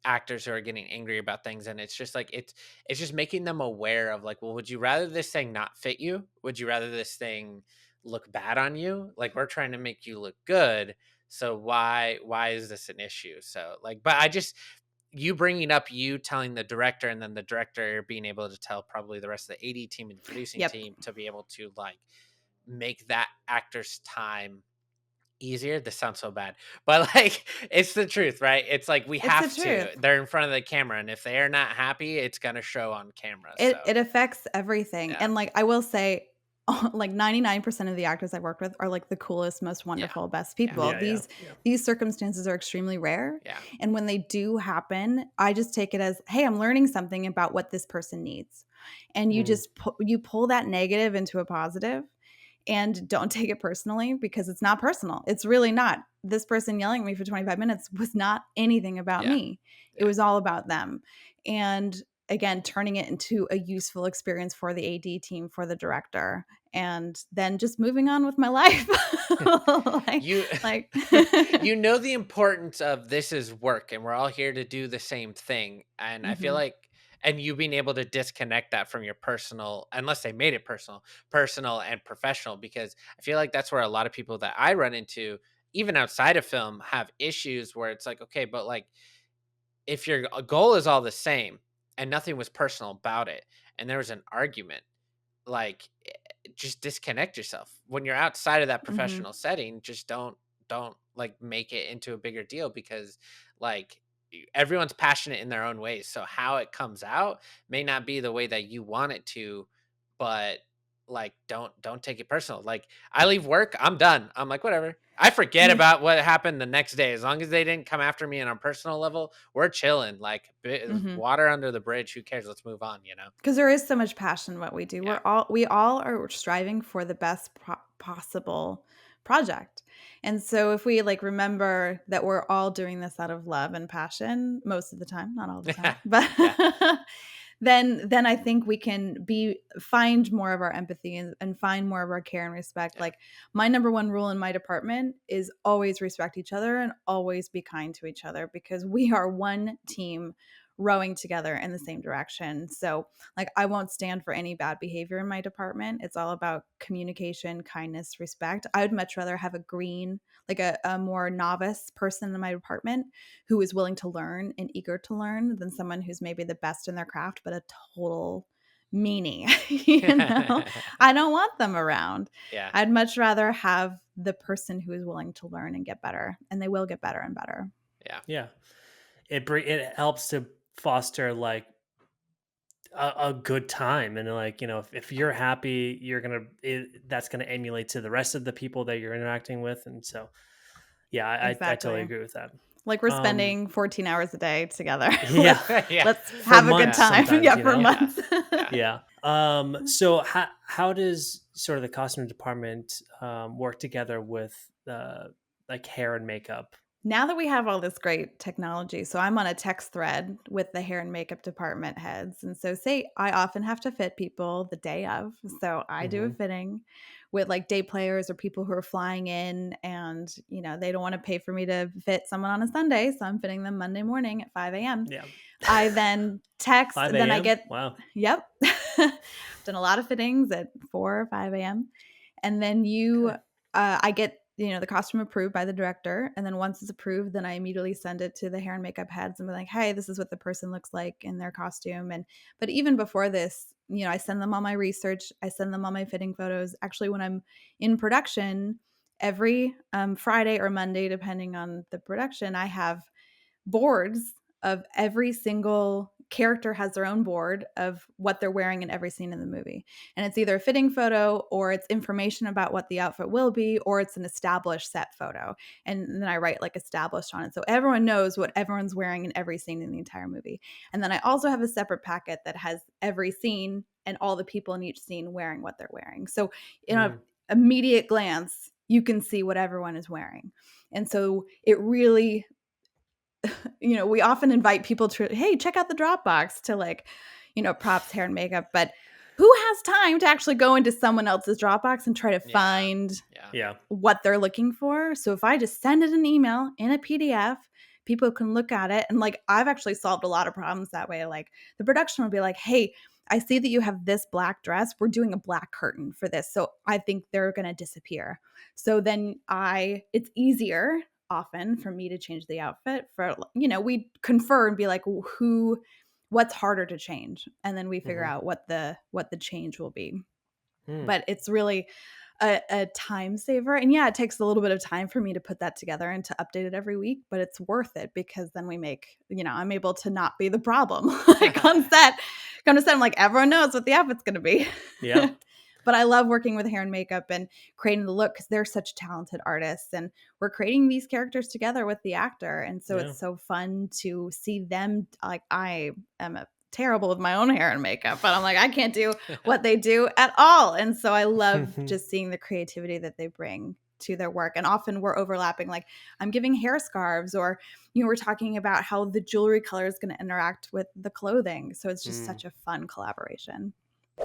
actors who are getting angry about things, and it's just like it's just making them aware of like, well, would you rather this thing not fit you, would you rather this thing look bad on you? Like, we're trying to make you look good, so why is this an issue? So like, but I just, you bringing up, you telling the director, and then the director being able to tell probably the rest of the AD team and the producing Yep. team to be able to like make that actor's time easier. This sounds so bad, but like, it's the truth, right? It's like we It's the have to. truth. They're in front of the camera, and if they are not happy, it's gonna show on camera. So It affects everything. yeah, And, like, I will say, like 99% of the actors I worked with are like the coolest, most wonderful, best people. Yeah, yeah, yeah. These circumstances are extremely rare. Yeah. And when they do happen, I just take it as, hey, I'm learning something about what this person needs. And you just you pull that negative into a positive, and don't take it personally, because it's not personal. It's really not. This person yelling at me for 25 minutes was not anything about me. It was all about them. And again, turning it into a useful experience for the AD team, for the director, and then just moving on with my life. You know the importance of this is work and we're all here to do the same thing. And I feel like, and you being able to disconnect that from your personal, unless they made it personal and professional, because I feel like that's where a lot of people that I run into, even outside of film, have issues where it's like, okay, but like, if your goal is all the same and nothing was personal about it, and there was an argument, like, just disconnect yourself when you're outside of that professional setting. Just don't like make it into a bigger deal, because like everyone's passionate in their own ways, so how it comes out may not be the way that you want it to. But like, don't take it personal. Like, I leave work, I'm done, I'm like, whatever, I forget Yeah. about what happened the next day. As long as they didn't come after me on a personal level, we're chilling. Like, water under the bridge, who cares, let's move on, you know. Because there is so much passion in what we do. Yeah. We all are striving for the best possible project. And so if we like remember that we're all doing this out of love and passion most of the time, not all the time, but Yeah. then I think we can find more of our empathy and find more of our care and respect. Yeah. Like, my number one rule in my department is always respect each other and always be kind to each other, because we are one team rowing together in the same direction. So like, I won't stand for any bad behavior in my department. It's all about communication, kindness, respect. I would much rather have a more novice person in my department who is willing to learn and eager to learn, than someone who's maybe the best in their craft but a total meanie. I don't want them around. Yeah. I'd much rather have the person who is willing to learn and get better, and they will get better and better. Yeah. It helps to foster like a good time, and like, if you're happy, that's gonna emulate to the rest of the people that you're interacting with. And so yeah, I totally agree with that. Like, we're spending 14 hours a day together. Yeah. Yeah. Let's have a good time. sometimes, For months. Yeah. So how does sort of the costume department work together with like hair and makeup? Now that we have all this great technology, so I'm on a text thread with the hair and makeup department heads. And so say I often have to fit people the day of. So I do a fitting with like day players or people who are flying in, and they don't want to pay for me to fit someone on a Sunday. So I'm fitting them Monday morning at 5 a.m. Yeah. I then text, 5 then I a.m.? get, Wow. Yep. Done a lot of fittings at 4 or 5 a.m. And then I get the costume approved by the director. And then once it's approved, then I immediately send it to the hair and makeup heads and be like, hey, this is what the person looks like in their costume. But even before this, I send them all my research. I send them all my fitting photos. Actually, when I'm in production, every Friday or Monday, depending on the production, I have boards of every single character has their own board of what they're wearing in every scene in the movie. And it's either a fitting photo, or it's information about what the outfit will be, or it's an established set photo. And then I write like established on it, so everyone knows what everyone's wearing in every scene in the entire movie. And then I also have a separate packet that has every scene and all the people in each scene wearing what they're wearing. So in an immediate glance, you can see what everyone is wearing. And so it really, we often invite people to, hey, check out the Dropbox to like, props, hair and makeup, but who has time to actually go into someone else's Dropbox and try to find what they're looking for? So if I just send it an email in a PDF, people can look at it. And like, I've actually solved a lot of problems that way. Like, the production will be like, hey, I see that you have this black dress. We're doing a black curtain for this. So I think they're going to disappear. So then it's easier often for me to change the outfit for, we confer and be like, what's harder to change? And then we figure out what the change will be. But it's really a time saver. And yeah, it takes a little bit of time for me to put that together and to update it every week, but it's worth it, because then we make, I'm able to not be the problem. Like on set, I'm like, everyone knows what the outfit's going to be. Yeah. But I love working with hair and makeup and creating the look because they're such talented artists. And we're creating these characters together with the actor. And so Yeah. it's so fun to see them. Like, I am terrible with my own hair and makeup, but I'm like, I can't do what they do at all. And so I love just seeing the creativity that they bring to their work. And often we're overlapping, like I'm giving hair scarves, or we're talking about how the jewelry color is going to interact with the clothing. So it's just such a fun collaboration.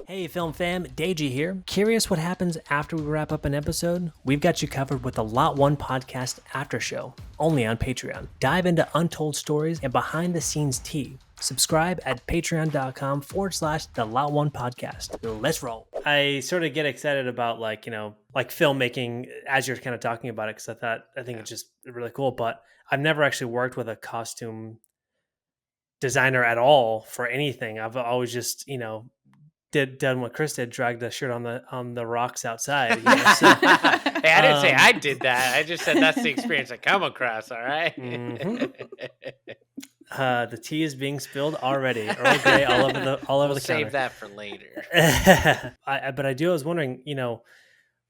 Hey Film Fam, Deji here. Curious what happens after we wrap up an episode? We've got you covered with the Lot1 Podcast After Show, only on Patreon. Dive into untold stories and behind the scenes tea. Subscribe at patreon.com/the Lot1 Podcast. Let's roll. I sort of get excited about like filmmaking as you're kind of talking about it, because I think it's just really cool, but I've never actually worked with a costume designer at all for anything. I've always just, done what Chris did, dragged a shirt on the rocks outside. So, hey, I didn't say I did that. I just said that's the experience I come across. All right. The tea is being spilled already. Earl Grey all over the We'll the save counter. that for later. I was wondering,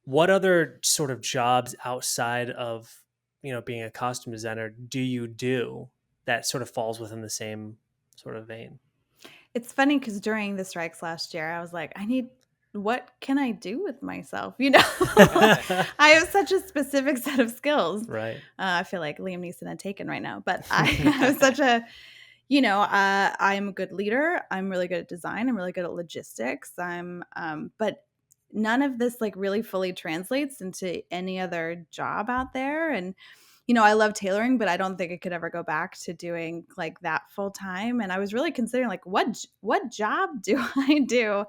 what other sort of jobs outside of being a costume designer do you do that sort of falls within the same sort of vein? It's funny because during the strikes last year, I was like, what can I do with myself? I have such a specific set of skills. Right. I feel like Liam Neeson had Taken right now, but I have such a, I'm a good leader. I'm really good at design. I'm really good at logistics. But none of this like really fully translates into any other job out there. And I love tailoring, but I don't think I could ever go back to doing like that full time. And I was really considering like, what job do I do?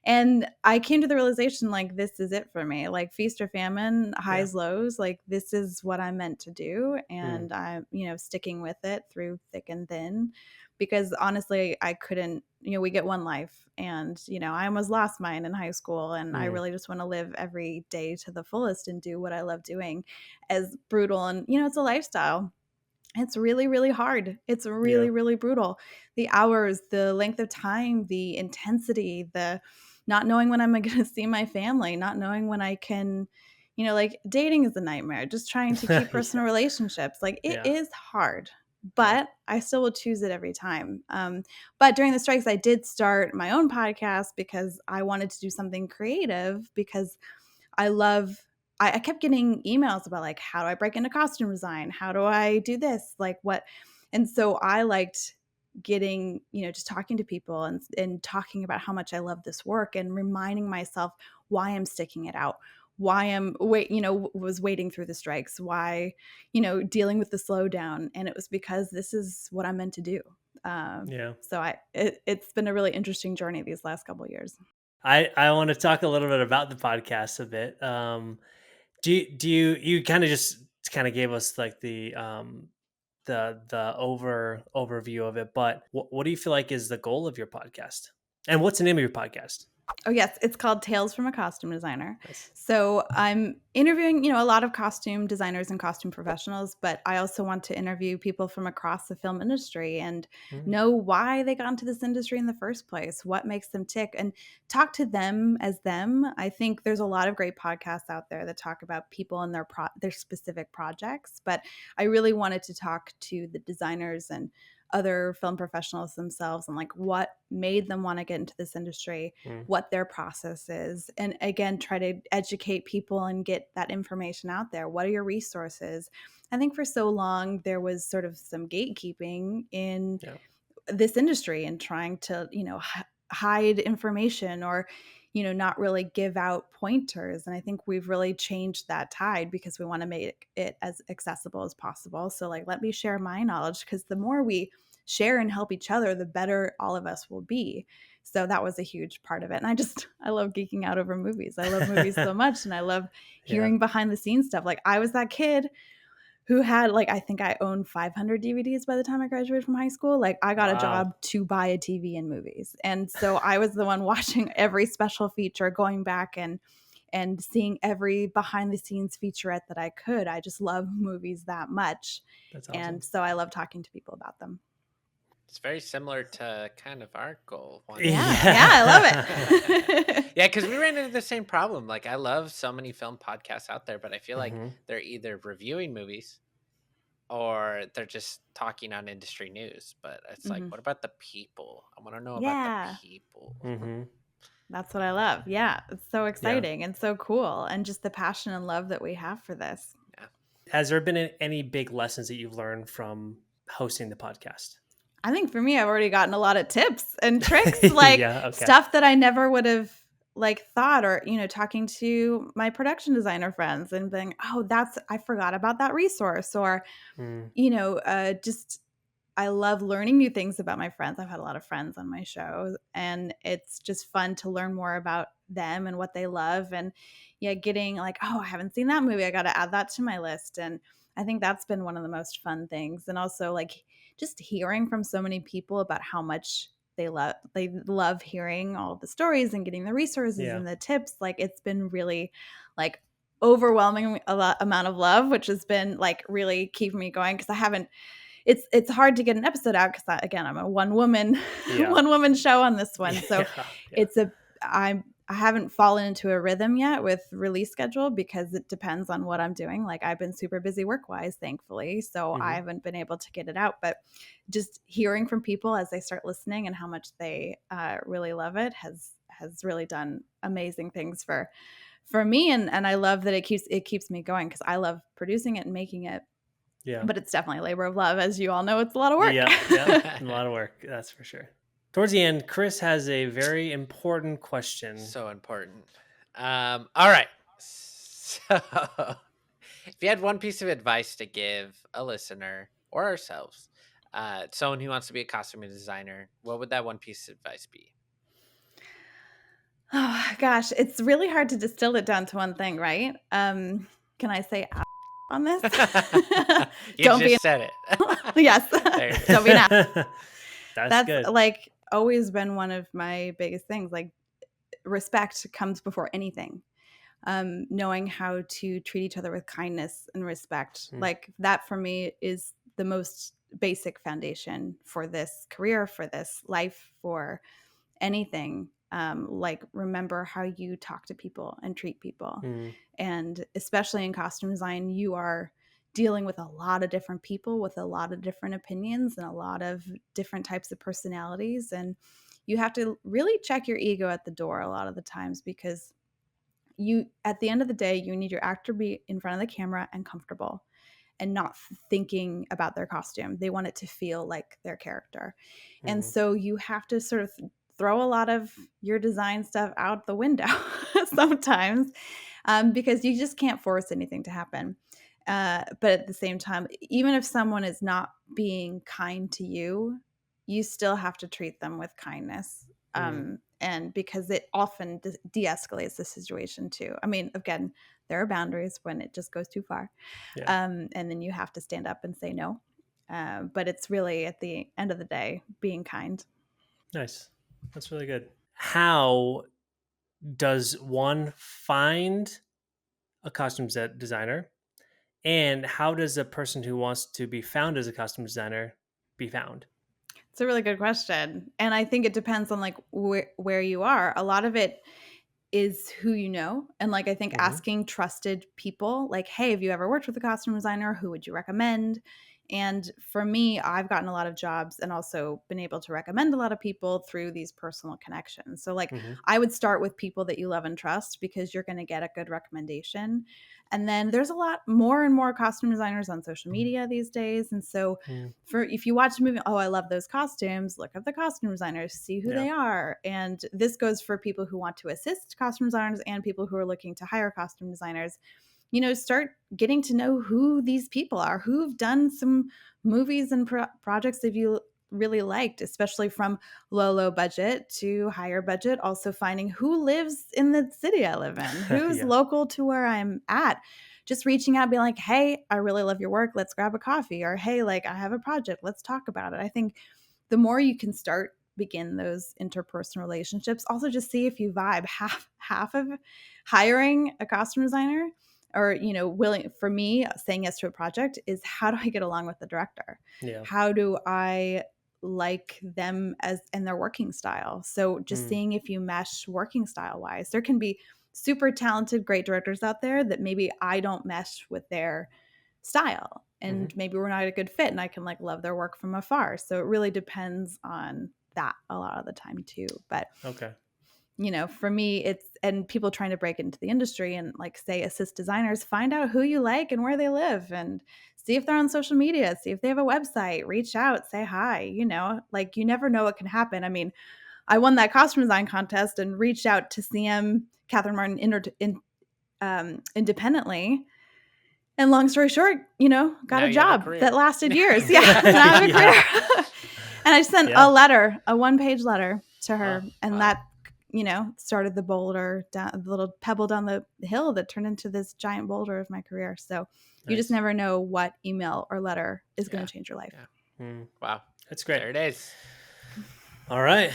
And I came to the realization, like, this is it for me. Like, feast or famine, highs, lows, like, this is what I'm meant to do. And I'm, sticking with it through thick and thin, because honestly, I couldn't, we get one life, and, I almost lost mine in high school. And I really just want to live every day to the fullest and do what I love doing, as brutal. And, it's a lifestyle. It's really, really hard. It's really, really brutal. The hours, the length of time, the intensity, the not knowing when I'm going to see my family, not knowing when I can, like dating is a nightmare. Just trying to keep personal relationships. Like it is hard, but I still will choose it every time. But during the strikes, I did start my own podcast because I wanted to do something creative, because I kept getting emails about like, how do I break into costume design? How do I do this? Like what? And so I liked getting, just talking to people and talking about how much I love this work, and reminding myself why I'm sticking it out, why I'm was waiting through the strikes, why, dealing with the slowdown. And it was because this is what I'm meant to do. So it's been a really interesting journey these last couple of years. I want to talk a little bit about the podcast a bit. Do you kind of just kind of gave us like the overview of it, but what do you feel like is the goal of your podcast, and what's the name of your podcast? Oh, yes. It's called Tales from a Costume Designer. Nice. So I'm interviewing, a lot of costume designers and costume professionals, but I also want to interview people from across the film industry and know why they got into this industry in the first place, what makes them tick, and talk to them as them. I think there's a lot of great podcasts out there that talk about people and their specific projects, but I really wanted to talk to the designers and other film professionals themselves, and like what made them want to get into this industry, what their process is, and again, try to educate people and get that information out there. What are your resources? I think for so long there was sort of some gatekeeping in this industry, and trying to hide information, or not really give out pointers. And I think we've really changed that tide, because we want to make it as accessible as possible. So like, let me share my knowledge, because the more we share and help each other, the better all of us will be. So that was a huge part of it. And I love geeking out over movies. I love movies so much, and I love hearing behind the scenes stuff. Like, I was that kid who had, like, I think I owned 500 DVDs by the time I graduated from high school. Like, I got a job to buy a TV and movies. And so I was the one watching every special feature, going back and seeing every behind the scenes featurette that I could. I just love movies that much. That's awesome. And so I love talking to people about them. It's very similar to kind of our goal one day. Yeah. Yeah, I love it. Yeah, because we ran into the same problem. Like, I love so many film podcasts out there, but I feel like Hmm. they're either reviewing movies or they're just talking on industry news. But it's like, Mhm. what about the people? I want to know about the Yeah. people. Hmm. That's what I love. Yeah. It's so Yeah. exciting and so cool. And just the passion and love that we have for this. Yeah. Has there been any big lessons that you've learned from hosting the podcast? I think for me, I've already gotten a lot of tips and tricks, like Yeah. Okay. stuff that I never would have like thought, or, talking to my production designer friends and being, oh, I forgot about that resource, or, Mm, just I love learning new things about my friends. I've had a lot of friends on my show, and it's just fun to learn more about them and what they love. And yeah, getting like, oh, I haven't seen that movie. I got to add that to my list. And I think that's been one of the most fun things. And also like just hearing from so many people about how much they love hearing all the stories and getting the resources yeah. and the tips. Like it's been really like overwhelming amount of love, which has been like really keeping me going, because I haven't it's hard to get an episode out because again, I'm a one woman Yeah. one woman show on this one. So Yeah. Yeah. it's a I haven't fallen into a rhythm yet with release schedule because it depends on what I'm doing. Like I've been super busy work wise, thankfully, so I Hmm. haven't been able to get it out. But just hearing from people as they start listening and how much they really love it has really done amazing things for me. And I love that it keeps me going because I love producing it and making it, Yeah. but it's definitely a labor of love. As you all know, it's a lot of work. Yeah. Yeah. A lot of work. That's for sure. Towards the end, Chris has a very important question. So important. All right. So, if you had one piece of advice to give a listener or ourselves, someone who wants to be a costume designer, what would that one piece of advice be? Oh gosh, it's really hard to distill it down to one thing, right? Can I say on this? You Don't be just said it. yes. There you Don't be an That's That's good. like always been one of my biggest things. Like respect comes before anything. Knowing how to treat each other with kindness and respect. Mm, Like that for me is the most basic foundation for this career, for this life, for anything. Like remember how you talk to people and treat people. mm, And especially in costume design, you are dealing with a lot of different people with a lot of different opinions and a lot of different types of personalities. And you have to really check your ego at the door a lot of the times, because you at the end of the day, you need your actor to be in front of the camera and comfortable and not thinking about their costume. They want it to feel like their character. And mm, so you have to sort of throw a lot of your design stuff out the window sometimes, because you just can't force anything to happen. But at the same time, even if someone is not being kind to you, you still have to treat them with kindness. mm. And because it often de-escalates the situation too. I mean, again, there are boundaries when it just goes too far. Yeah. And then you have to stand up and say no. But it's really at the end of the day, being kind. Nice. That's really good. How does one find a costume designer? And how does a person who wants to be found as a costume designer be found? It's a really good question. And I think it depends on like where you are. A lot of it is who you know. And like I think Hmm. asking trusted people, like, hey, have you ever worked with a costume designer? Who would you recommend? And for me, I've gotten a lot of jobs and also been able to recommend a lot of people through these personal connections. So like Hmm. I would start with people that you love and trust, because you're going to get a good recommendation. And then there's a lot more and more costume designers on social media these days. And so Mm, for if you watch a movie, oh, I love those costumes, look up the costume designers, see who yeah. they are. And this goes for people who want to assist costume designers and people who are looking to hire costume designers. Start getting to know who these people are, who've done some movies and projects that you really liked, especially from low budget to higher budget. Also finding who lives in the city I live in, who's Yeah. local to where I'm at. Just reaching out, being like, hey, I really love your work, let's grab a coffee. Or hey, like I have a project, let's talk about it. I think the more you can begin those interpersonal relationships. Also just see if you vibe. Half of hiring a costume designer, or willing, for me saying yes to a project, is how do I get along with the director? Yeah. How do I like them as in their working style. So just Mm. seeing if you mesh working style wise. There can be super talented, great directors out there that maybe I don't mesh with their style, and maybe we're not a good fit, and I can like love their work from afar. So it really depends on that a lot of the time too. But Okay. you know, for me, it's, and people trying to break into the industry and like say assist designers, find out who you like and where they live, and see if they're on social media, see if they have a website, reach out, say hi, you know, like you never know what can happen. I mean, I won that costume design contest and reached out to CM Catherine Martin independently. And long story short, you know, got Now a you have a job career. that lasted years. Yeah, now I have a career. And I sent a letter, a 1-page letter to her, and that, you know, started the boulder, down the little pebble down the hill that turned into this giant boulder of my career. So you just never know what email or letter is going to change your life. Yeah. Wow. That's great. There it is. All right.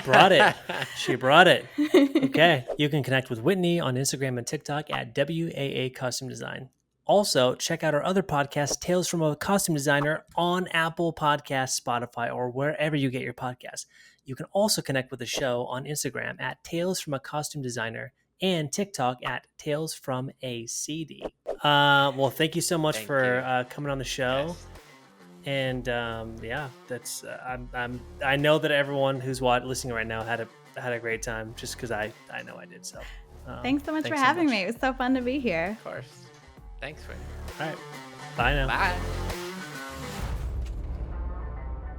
Brought it. She brought it. Okay. You can connect with Whitney on Instagram and TikTok at WAA Costume Design. Also, check out our other podcast, Tales from a Costume Designer, on Apple Podcasts, Spotify, or wherever you get your podcasts. You can also connect with the show on Instagram at Tales from a Costume Designer and TikTok at Tales from a CD. Well, thank you so much for coming on the show. Yes. And yeah, that's I know that everyone who's listening right now had a great time, just because I know I did. So thanks so much for having me. It was so fun to be here. Of course. Thanks, Whitney. All right, bye now. Bye.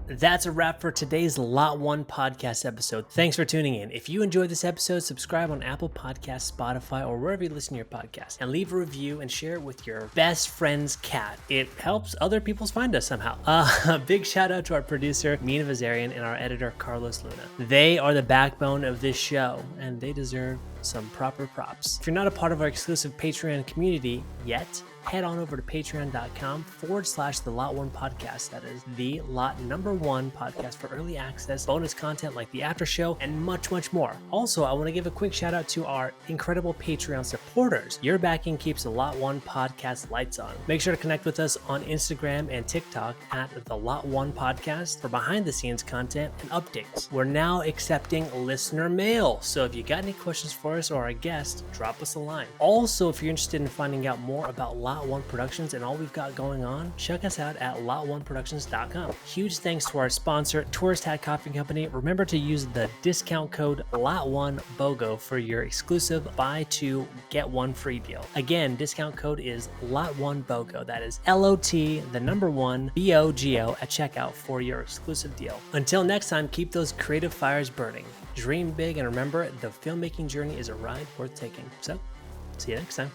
That's a wrap for today's Lot1 podcast episode. Thanks for tuning in. If you enjoyed this episode, subscribe on Apple Podcasts, Spotify, or wherever you listen to your podcast, and leave a review and share it with your best friend's cat. It helps other people find us somehow. A big shout out to our producer, Mina Vazarian, and our editor, Carlos Luna. They are the backbone of this show, and they deserve some proper props. If you're not a part of our exclusive Patreon community yet, head on over to patreon.com/the Lot1 Podcast. That is the Lot1 Podcast for early access, bonus content like the after show, and much, much more. Also, I want to give a quick shout out to our incredible Patreon supporters. Your backing keeps the Lot1 Podcast lights on. Make sure to connect with us on Instagram and TikTok at the Lot1 Podcast for behind the scenes content and updates. We're now accepting listener mail, so if you got any questions for us or our guest, drop us a line. Also, if you're interested in finding out more about Lot1 Productions and all we've got going on, check us out at lot1productions.com. Huge thanks to our sponsor, Tourist Hat Coffee Company. Remember to use the discount code LOT1BOGO for your exclusive buy two, get one free deal. Again, discount code is LOT1BOGO. That is LOT1BOGO at checkout for your exclusive deal. Until next time, keep those creative fires burning. Dream big, and remember, the filmmaking journey is a ride worth taking. So, see you next time.